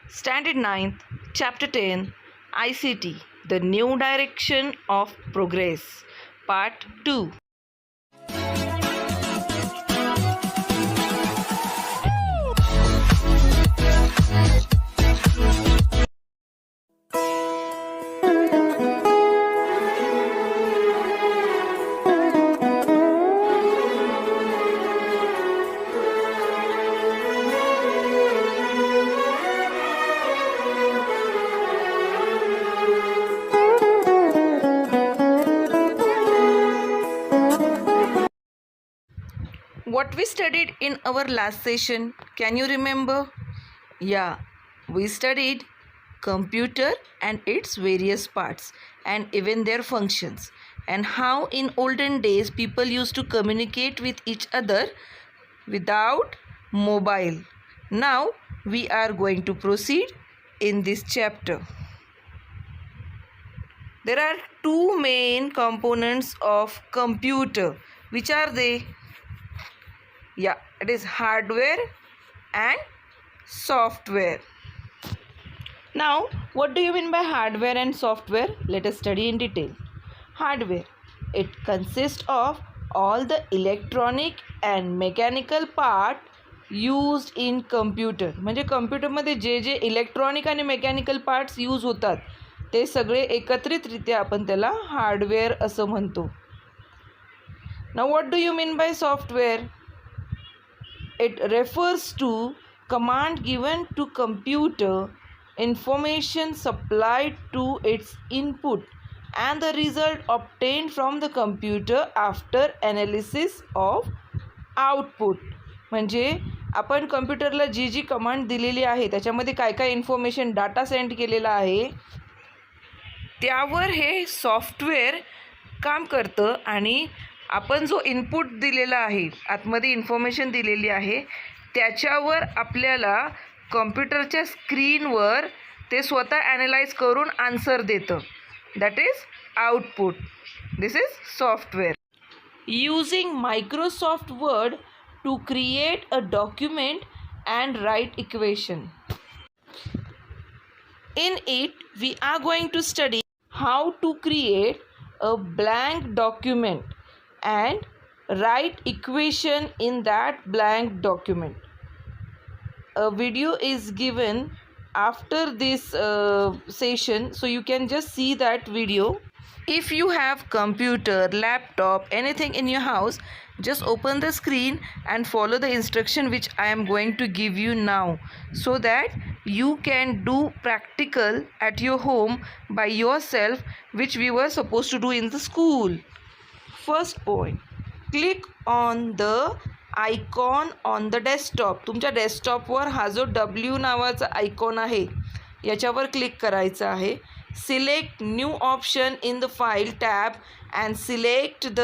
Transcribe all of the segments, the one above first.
Standard 9th, Chapter 10, ICT, The New Direction of Progress, Part 2. What we studied in our last session, can you remember? Yeah, we studied computer and its various parts and even their functions, and how in olden days people used to communicate with each other without mobile. Now we are going to proceed in this chapter. There are two main components of computer. Which are they? Yeah, it is hardware and software. Now, what do you mean by hardware and software? Let us study in detail. Hardware, it consists of all the electronic and mechanical part used in computer. म्हणजे कम्प्युटरमध्ये जे जे electronic आणि mechanical parts use होतात ते सगळे एकत्रितरित्या आपण त्याला हार्डवेअर असं म्हणतो. Now what do you mean by software? It refers to command given to computer, information supplied to its input and the result obtained from the computer after analysis of output. म्हणजे आपण कम्प्युटरला जी जी command दिलेली आहे त्याच्यामध्ये काय काय information data send केलेला आहे त्यावर हे सॉफ्टवेअर काम करतं आणि आपण जो इनपुट दिलेला आहे आतमध्ये इन्फॉर्मेशन दिलेली आहे त्याच्यावर आपल्याला कॉम्प्युटरच्या स्क्रीनवर ते स्वतः ॲनालाइज करून आन्सर देतं. That is output. This is software. Using Microsoft Word to create a document and write equation. In it, we are going to study how to create a blank document and write equation in that blank document. A video is given after this session, so you can just see that video. If you have computer, laptop, anything in your house, just open the screen and follow the instruction which I am going to give you now, so that you can do practical at your home by yourself, which we were supposed to do in the school. First point, click on the icon on the desktop. तुमच्या डेस्कटॉपवर हा जो W नावाचा icon आहे याच्यावर click करायचं आहे. Select new option in the file tab and select the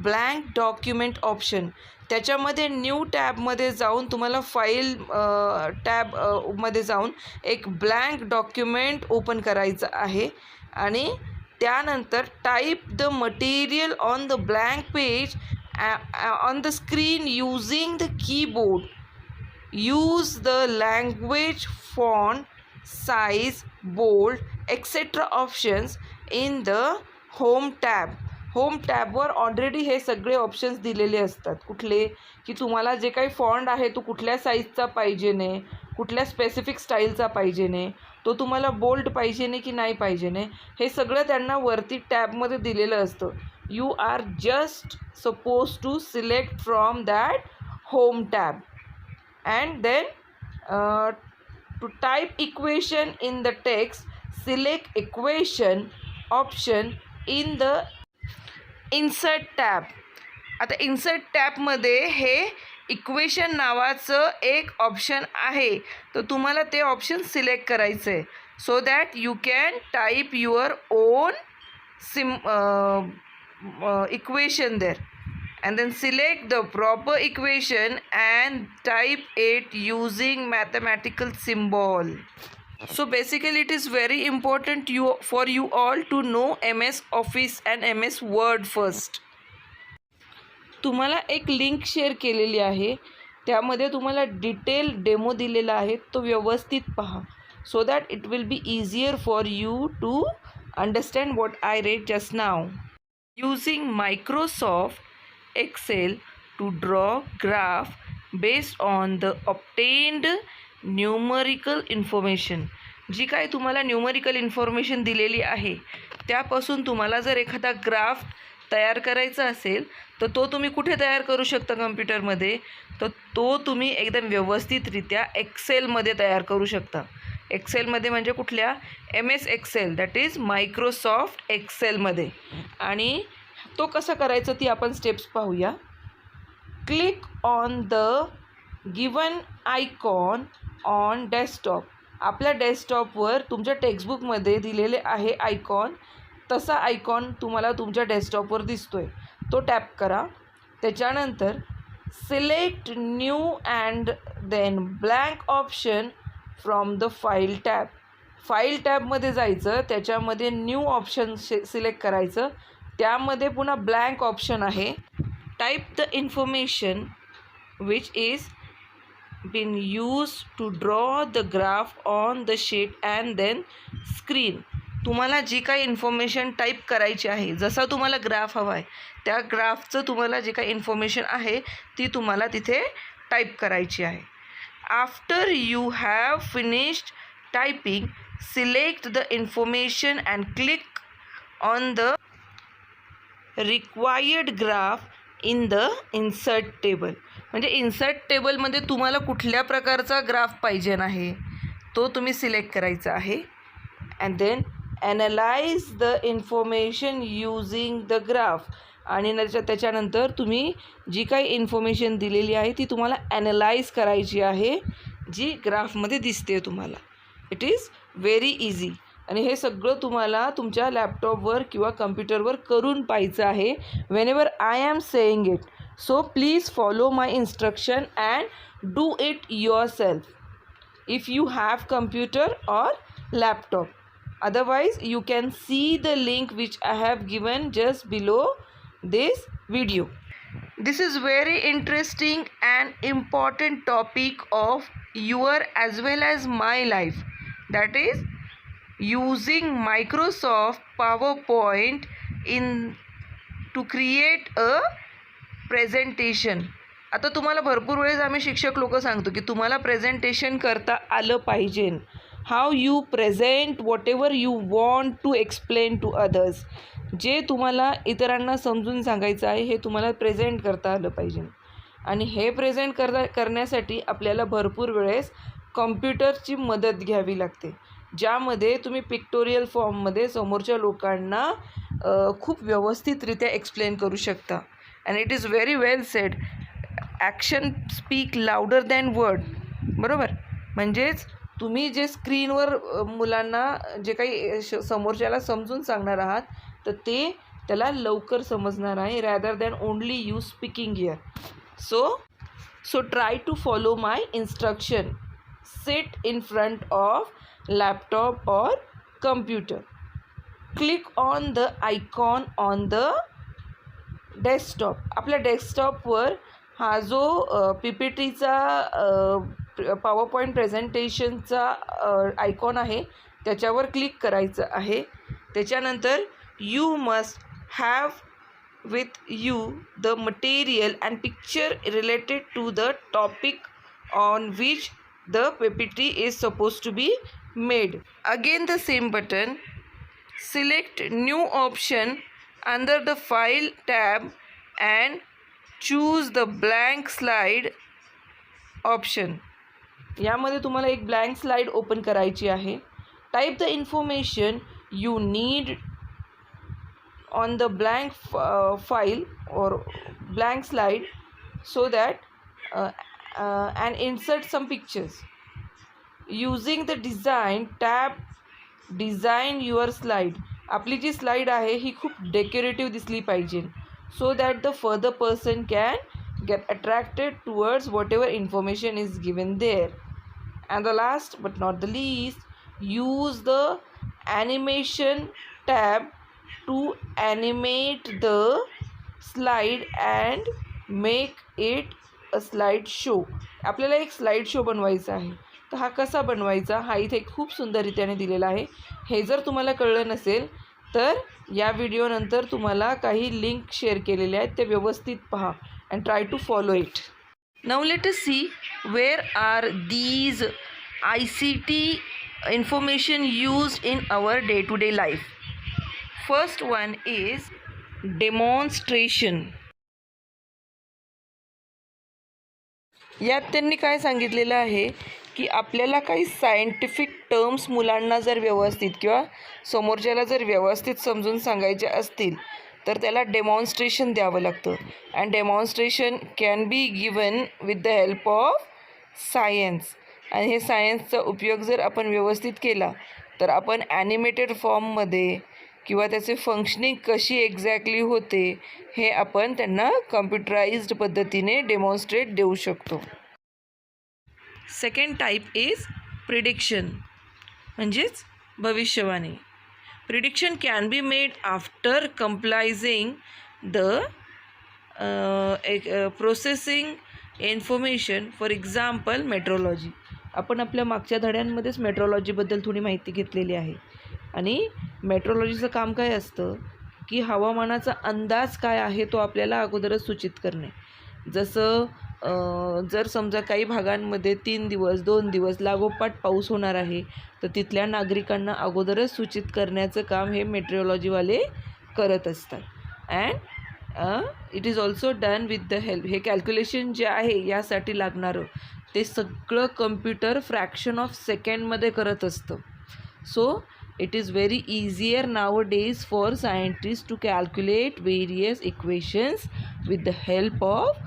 blank document option. त्याच्यामध्ये न्यू टॅबमध्ये जाऊन तुम्हाला फाईल टॅबमध्ये जाऊन एक ब्लँक डॉक्युमेंट ओपन करायचं आहे आणि त्यानंतर type the material on the blank page on the screen using the keyboard. Use the language, font, size, bold, etcetera options in the home tab. Home टॅबवर ऑलरेडी हे सगळे ऑप्शन्स दिलेले असतात. कुठले की तुम्हाला जे काही फॉन्ट आहे तो कुठल्या साईजचा पाहिजे नाही, कुठल्या स्पेसिफिक स्टाईलचा पाहिजे नाही, तो तुम्हाला बोल्ड पाहिजे नाही की नाही पाहिजे नाही, हे सगळं त्यांना वरती टॅबमध्ये दिलेलं असतं. You are just suppose to select from that home tab and then to type equation in the text, select equation option in the insert tab. आता इन्सर्ट टॅबमध्ये हे इक्वेशन नावाचं एक ऑप्शन आहे, तर तुम्हाला ते ऑप्शन सिलेक्ट करायचं आहे so that you can type your own equation there and then select the proper equation and type it using mathematical symbol. So basically it is very important for you all to know MS Office and MS Word first. तुम्हाला एक link share केलेली आहे, त्यामध्ये तुम्हाला detail demo दिलेला आहे, तो व्यवस्थित पहा. so that it will be easier for you to understand what I read just now. Using Microsoft Excel to draw graph based on the obtained numerical information. जी काय तुम्हाला न्यूमरिकल इन्फॉर्मेशन दिलेली आहे त्यापासून तुम्हाला जर एखादा ग्राफ तयार करायचा असेल तर तो तुम्ही कुठे तयार करू शकता कम्प्युटरमध्ये, तर तो तुम्ही एकदम व्यवस्थितरित्या एक्सेलमध्ये तयार करू शकता. एक्सेलमध्ये म्हणजे कुठल्या, MS Excel, that is Microsoft एक्सेलमध्ये. आणि तो कसं करायचं ती आपण स्टेप्स पाहूया. Click on the given icon on desktop. आपल्या डेस्कटॉपवर तुमच्या टेक्स्टबुकमध्ये दिलेले आहे आयकॉन, तसा आयकॉन तुम्हाला तुमच्या डेस्कटॉपवर दिसतोय, तो टॅप करा. त्याच्यानंतर select new and then blank option from the file tab. File टॅबमध्ये जायचं, त्याच्यामध्ये न्यू ऑप्शन सिलेक्ट करायचं, त्यामध्ये पुन्हा ब्लँक ऑप्शन आहे. Type the information which is been used to draw the graph on the sheet and then screen. तुम्हाला जी काही information type करायची आहे, जसा तुम्हाला ग्राफ हवा आहे त्या ग्राफचं तुम्हाला जी काही इन्फॉर्मेशन आहे ती तुम्हाला तिथे टाईप करायची आहे. After you have finished typing, select the information and click on the required graph in the insert table. म्हणजे इन्सर्ट टेबलमध्ये तुम्हाला कुठल्या प्रकारचा ग्राफ पाहिजे आहे तो तुम्ही सिलेक्ट करायचा आहे. And then analyse the information using the graph. आणि त्याच्यानंतर तुम्ही जी काही इन्फॉर्मेशन दिलेली आहे ती तुम्हाला ॲनालाइज करायची आहे जी ग्राफमध्ये दिसते तुम्हाला. It is very easy. आणि हे सगळं तुम्हाला तुमच्या लॅपटॉपवर किंवा कम्प्युटरवर करून पाहायचं आहे whenever I am saying it. So please follow my instruction and do it yourself if you have computer or laptop. Otherwise you can see the link which I have given just below this video. This is very interesting and important topic of your as well as my life, that is using Microsoft PowerPoint in to create a presentation. आता तुम्हाला भरपूर वेळेस आम्ही शिक्षक लोक सांगतो की तुम्हाला प्रेझेंटेशन करता आलं पाहिजे. How you present whatever you want to explain to others. जे तुम्हाला इतरांना समजून सांगायचं आहे हे तुम्हाला प्रेझेंट करता आलं पाहिजे. आणि हे प्रेझेंट करण्यासाठी आपल्याला भरपूर वेळेस कॉम्प्युटरची मदत घ्यावी लागते, ज्यामध्ये तुम्ही पिक्टोरियल फॉर्ममध्ये समोरच्या लोकांना खूप व्यवस्थितरित्या एक्सप्लेन करू शकता. And it is very well sed, action speak louder than word. बरोबर. म्हणजेच तुम्ही जे स्क्रीनवर मुलांना जे काही समोरच्याला समजून सांगणार आहात तर ते त्याला लवकर समजणार आहे rather than only you speaking here. So try to follow my instruction. Sit in front of laptop और computer. Click on the icon on the desktop. आपल्या डेस्कटॉपवर हा जो PPTचा पॉवरपॉईंट प्रेझेंटेशनचा आयकॉन आहे त्याच्यावर क्लिक करायचं आहे. त्याच्यानंतर you must have with you the material and picture related to the topic on which the PPT is supposed to be made. Again the same button, select new option under the file tab and choose the blank slide option. यामध्ये तुम्हाला एक blank slide open करायची आहे. Type the information you need on the blank file or blank slide so that and insert some pictures. Using the design tab, design your slide. आपली जी slide आहे ही खूप decorative दिसली पाहिजे so that the further person can get attracted towards whatever information is given there. And the last but not the least, use the animation tab to animate the slide and make it a slide show. आपल्याला एक slide show बनवायचा आहे तर हा कसा बनवायचा हा इथे खूप सुंदररीत्याने दिलेला आहे. हे जर तुम्हाला कळलं नसेल तर या व्हिडिओनंतर तुम्हाला काही लिंक शेअर केलेल्या आहेत, ते व्यवस्थित पहा and try to follow it. Now let us see where are these ICT information used in our day-to-day life. First one is demonstration. यात त्यांनी काय सांगितलेलं आहे की आपल्याला काही सायंटिफिक टर्म्स मुलांना जर व्यवस्थित किंवा समोरच्याला जर व्यवस्थित समजून सांगायचे असतील तर त्याला डेमॉन्स्ट्रेशन द्यावं लागतं. And demonstration can be given with the help of science. आणि हे सायन्सचा उपयोग जर आपण व्यवस्थित केला तर आपण ॲनिमेटेड फॉर्ममध्ये किंवा त्याचे फंक्शनिंग कशी एक्झॅक्टली होते हे आपण त्यांना कम्प्युटराइज्ड पद्धतीने डेमॉन्स्ट्रेट देऊ शकतो. सेकंड टाईप इज प्रिडिक्शन, म्हणजेच भविष्यवाणी. Prediction can be made after compiling the processing information. For example meteorology. आपण आपल्या मागच्या धड्यांमध्येच मेट्रोलॉजीबद्दल थोडी माहिती घेतलेली आहे. आणि मेट्रोलॉजीचं काम काय असतं की हवामानाचा अंदाज काय आहे तो आपल्याला अगोदरच सूचित करणे. जसं जर समजा काही भागांमध्ये 3 दिवस 2 दिवस लागोपाठ पाऊस होणार आहे तर तिथल्या नागरिकांना अगोदरच सूचित करण्याचं काम हे मेट्रोलॉजीवाले करत असतात. And it is also done with the help. हे कॅल्क्युलेशन जे आहे यासाठी लागणारं ते सगळं कम्प्युटर फ्रॅक्शन ऑफ सेकंडमध्ये करत असतं. So it is very easier nowadays for scientists to calculate various equations with the help of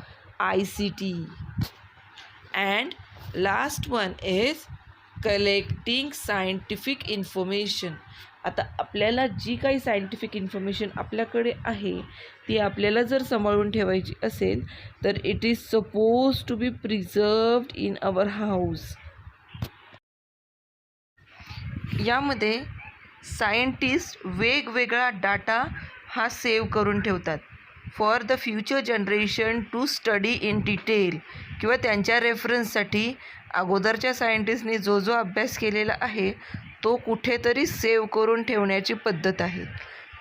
ICT. And last one is collecting scientific information. आता आपल्याला जी काही सायंटिफिक इन्फॉर्मेशन आपल्याकडे आहे ती आपल्याला जर सांभाळून ठेवायची असेल तर it is suppose to be preserved in our house. यामध्ये सायंटिस्ट वेगवेगळा डाटा हा सेव्ह करून ठेवतात for the future generation to study in detail. किंवा त्यांच्या रेफरन्ससाठी अगोदरच्या सायंटिस्टनी जो जो अभ्यास केलेला आहे तो कुठेतरी सेव्ह करून ठेवण्याची पद्धत आहे.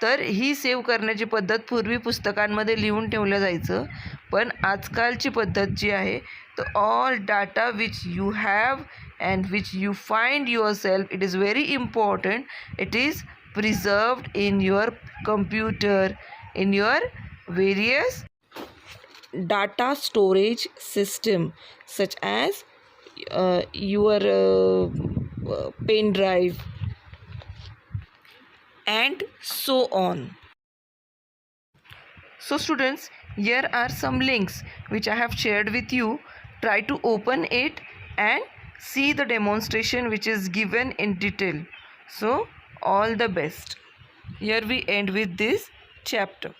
तर ही सेव्ह करण्याची पद्धत पूर्वी पुस्तकांमध्ये लिहून ठेवलं जायचं, पण आजकालची पद्धत जी आहे तर all data which you have and which you find yourself, it is very important, it is preserved in your computer, in your various data storage system such as your pen drive and so on. So students, here are some links which I have shared with you. Try to open it and see the demonstration which is given in detail. So all the best. Here we end with this chapter.